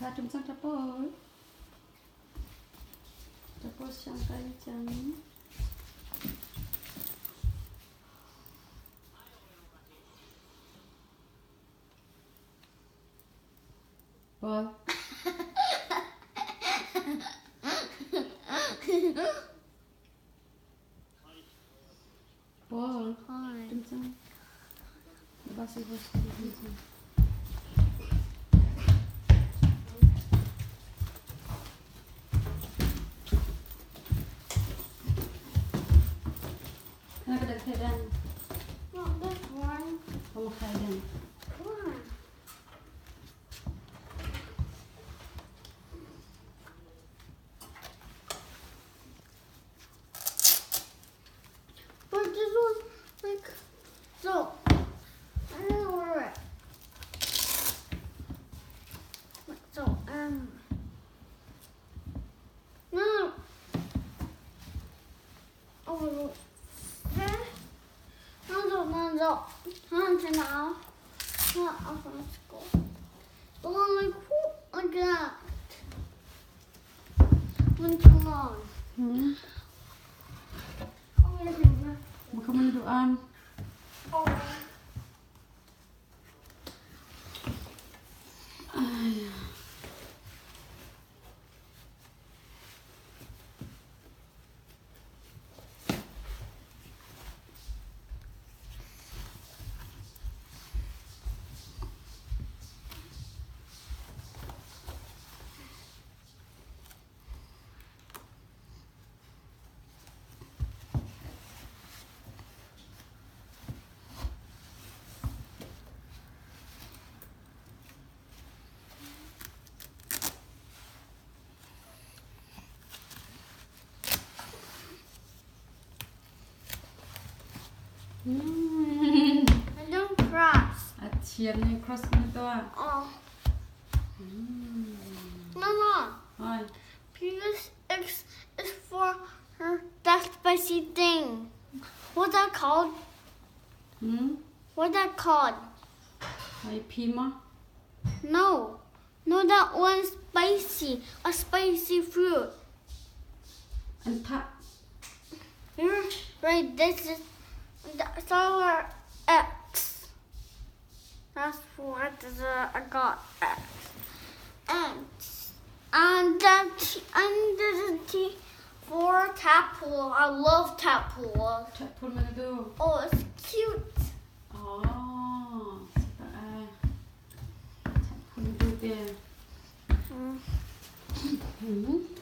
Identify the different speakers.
Speaker 1: ค่ะจุ่มจังจับเปิดจับเปิดช่างไก่จังเปิดจุ่มจังบาสิบสจุ่มจังน่าจะได้ไข่แดง
Speaker 2: Not this one.
Speaker 1: เอาไข่แดง
Speaker 2: Come on. But this one, like, so, I don't know where it. So, no. Oh, look. There. No. Hunting off. Not off from school. The one like that. One too long. Oh, yeah, finger.
Speaker 1: Makamanduan.
Speaker 2: Oh. I don't cross.
Speaker 1: อาเชียนให้ครอสในตัว
Speaker 2: Oh. No.
Speaker 1: Hi.
Speaker 2: Previous X is for her that spicy thing. What's that called? What's that called?
Speaker 1: ไข่พีมะ
Speaker 2: No, that one's spicy. A spicy fruit.
Speaker 1: อันทะ
Speaker 2: You're right. That's our X. That's what I got X. And there's a T for tadpole. I love tadpole.
Speaker 1: ชัดพูดมาดู
Speaker 2: Oh, it's cute.
Speaker 1: อ๋อแต่ชัดพูดมาดูเดียว